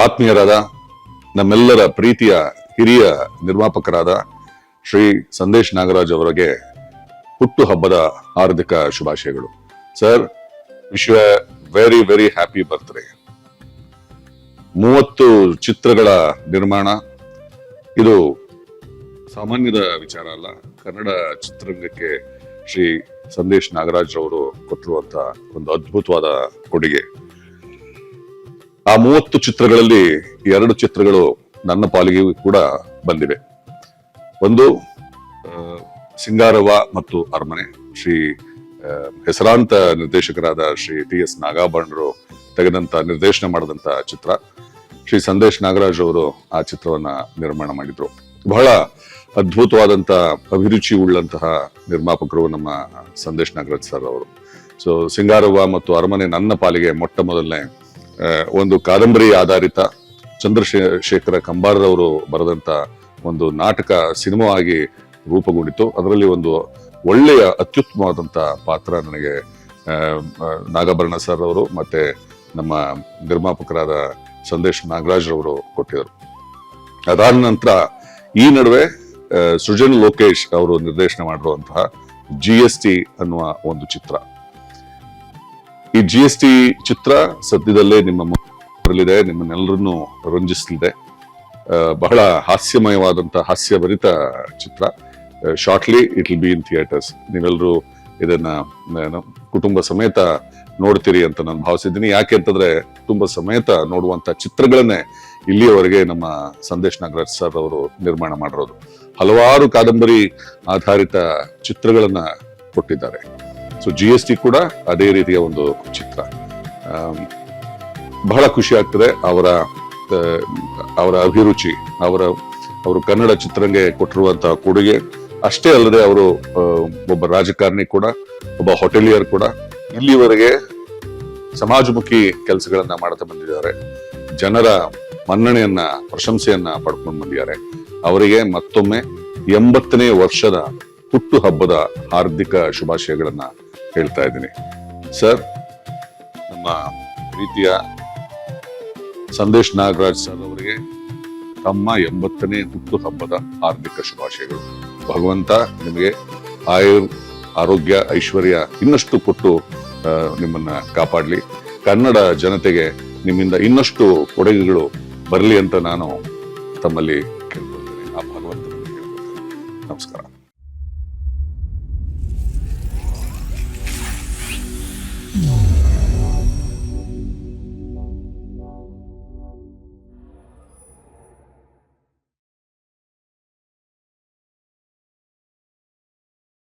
ಆತ್ಮೀಯರಾದ ನಮ್ಮೆಲ್ಲರ ಪ್ರೀತಿಯ ಹಿರಿಯ ನಿರ್ಮಾಪಕರಾದ ಶ್ರೀ ಸಂದೇಶ್ ನಾಗರಾಜ್ ಅವರಿಗೆ ಹುಟ್ಟು ಹಬ್ಬದ ಹಾರ್ದಿಕ ಶುಭಾಶಯಗಳು. Sir, wish you a very very happy birthday. 30 ಚಿತ್ರಗಳ ನಿರ್ಮಾಣ ಇದು ಸಾಮಾನ್ಯದ ವಿಚಾರ ಅಲ್ಲ. ಕನ್ನಡ ಚಿತ್ರರಂಗಕ್ಕೆ ಶ್ರೀ ಸಂದೇಶ್ ನಾಗರಾಜ್ ಅವರು ಕೊಟ್ಟಿರುವಂತ ಒಂದು ಅದ್ಭುತವಾದ ಕೊಡುಗೆ. ಆ 30 ಚಿತ್ರಗಳಲ್ಲಿ 2 ಚಿತ್ರಗಳು ನನ್ನ ಪಾಲಿಗೆ ಕೂಡ ಬಂದಿವೆ. ಒಂದು ಸಿಂಗಾರವ್ವ ಮತ್ತು ಅರಮನೆ, ಶ್ರೀ ಹೆಸರಾಂತ ನಿರ್ದೇಶಕರಾದ ಶ್ರೀ ಟಿ.ಎಸ್. ನಾಗಾಭರಣರು ತೆಗೆದಂತ ನಿರ್ದೇಶನ ಮಾಡಿದಂತ ಚಿತ್ರ. ಶ್ರೀ ಸಂದೇಶ್ ನಾಗರಾಜ್ ಅವರು ಆ ಚಿತ್ರವನ್ನ ನಿರ್ಮಾಣ ಮಾಡಿದ್ರು. ಬಹಳ ಅದ್ಭುತವಾದಂತ ಅಭಿರುಚಿ ಉಳ್ಳಂತಹ ನಿರ್ಮಾಪಕರು ನಮ್ಮ ಸಂದೇಶ್ ನಾಗರಾಜ್ ಸರ್ ಅವರು. ಸೊ ಸಿಂಗಾರವ್ವ ಮತ್ತು ಅರಮನೆ ನನ್ನ ಪಾಲಿಗೆ ಮೊಟ್ಟ ಮೊದಲನೇ ಒಂದು ಕಾದಂಬರಿ ಆಧಾರಿತ ಚಂದ್ರಶೇಖರ ಕಂಬಾರರವರು ಬರೆದಂತ ಒಂದು ನಾಟಕ ಸಿನಿಮಾ ಆಗಿ ರೂಪುಗೊಂಡಿತು. ಅದರಲ್ಲಿ ಒಂದು ಒಳ್ಳೆಯ ಅತ್ಯುತ್ತಮವಾದಂತ ಪಾತ್ರ ನನಗೆ ನಾಗಾಭರಣ ಸರ್ ಅವರು ಮತ್ತೆ ನಮ್ಮ ನಿರ್ಮಾಪಕರಾದ ಸಂದೇಶ್ ನಾಗರಾಜ್ ಅವರು ಕೊಟ್ಟಿದರು. ಅದಾದ ನಂತರ ಈ ನಡುವೆ ಸೃಜನ್ ಲೋಕೇಶ್ ಅವರು ನಿರ್ದೇಶನ ಮಾಡಿರುವಂತಹ GST ಅನ್ನುವ ಒಂದು ಚಿತ್ರ. ಈ GST ಚಿತ್ರ ಸದ್ಯದಲ್ಲೇ ನಿಮ್ಮ ಬರಲಿದೆ, ನಿಮ್ಮನ್ನೆಲ್ಲರನ್ನು ರಂಜಿಸಲಿದೆ. ಬಹಳ ಹಾಸ್ಯಮಯವಾದಂತಹ ಹಾಸ್ಯಭರಿತ ಚಿತ್ರ. Shortly it will be in theatres. ನೀವೆಲ್ಲರೂ ಇದನ್ನ ಕುಟುಂಬ ಸಮೇತ ನೋಡ್ತೀರಿ ಅಂತ ನಾನು ಭಾವಿಸಿದ್ದೀನಿ. ಯಾಕೆ ಅಂತಂದ್ರೆ ಕುಟುಂಬ ಸಮೇತ ನೋಡುವಂತ ಚಿತ್ರಗಳನ್ನೇ ಇಲ್ಲಿಯವರೆಗೆ ನಮ್ಮ ಸಂದೇಶ್ ನಾಗರಾಜ್ ಸರ್ ಅವರು ನಿರ್ಮಾಣ ಮಾಡಿರೋದು. ಹಲವಾರು ಕಾದಂಬರಿ ಆಧಾರಿತ ಚಿತ್ರಗಳನ್ನ ಕೊಟ್ಟಿದ್ದಾರೆ. ಸೊ GST ಕೂಡ ಅದೇ ರೀತಿಯ ಒಂದು ಚಿತ್ರ. ಬಹಳ ಖುಷಿ ಆಗ್ತದೆ ಅವರ ಅಭಿರುಚಿ, ಅವರು ಕನ್ನಡ ಚಿತ್ರರಂಗೆ ಕೊಟ್ಟಿರುವಂತಹ ಕೊಡುಗೆ. ಅಷ್ಟೇ ಅಲ್ಲದೆ ಅವರು ಒಬ್ಬ ರಾಜಕಾರಣಿ ಕೂಡ, ಒಬ್ಬ ಹೋಟೆಲಿಯರ್ ಕೂಡ. ಇಲ್ಲಿವರೆಗೆ ಸಮಾಜಮುಖಿ ಕೆಲಸಗಳನ್ನ ಮಾಡ್ತಾ ಬಂದಿದ್ದಾರೆ. ಜನರ ಮನ್ನಣೆಯನ್ನ, ಪ್ರಶಂಸೆಯನ್ನ ಪಡ್ಕೊಂಡು ಬಂದಿದ್ದಾರೆ. ಅವರಿಗೆ ಮತ್ತೊಮ್ಮೆ 80ನೇ ವರ್ಷದ ಹುಟ್ಟು ಹಬ್ಬದ ಹಾರ್ದಿಕ ಶುಭಾಶಯಗಳನ್ನ ಹೇಳ್ತಾ ಇದ್ದೀನಿ. ಸರ್, ನಮ್ಮ ಪ್ರೀತಿಯ ಸಂದೇಶ್ ನಾಗರಾಜ್ ಸರ್ ಅವರಿಗೆ ತಮ್ಮ 80ನೇ ಹುಟ್ಟು ಹಬ್ಬದ ಹಾರ್ದಿಕ ಶುಭಾಶಯಗಳು. ಭಗವಂತ ನಿಮಗೆ ಆರೋಗ್ಯ, ಐಶ್ವರ್ಯ ಇನ್ನಷ್ಟು ಕೊಟ್ಟು ನಿಮ್ಮನ್ನ ಕಾಪಾಡ್ಲಿ. ಕನ್ನಡ ಜನತೆಗೆ ನಿಮ್ಮಿಂದ ಇನ್ನಷ್ಟು ಕೊಡುಗೆಗಳು ಬರಲಿ ಅಂತ ನಾನು ತಮ್ಮಲ್ಲಿ ಕೇಳ್ಕೊಳ್ತೇನೆ. ಆ ಭಗವಂತನಲ್ಲಿ ಕೇಳ್ಕೊಳ್ತೇನೆ. ನಮಸ್ಕಾರ.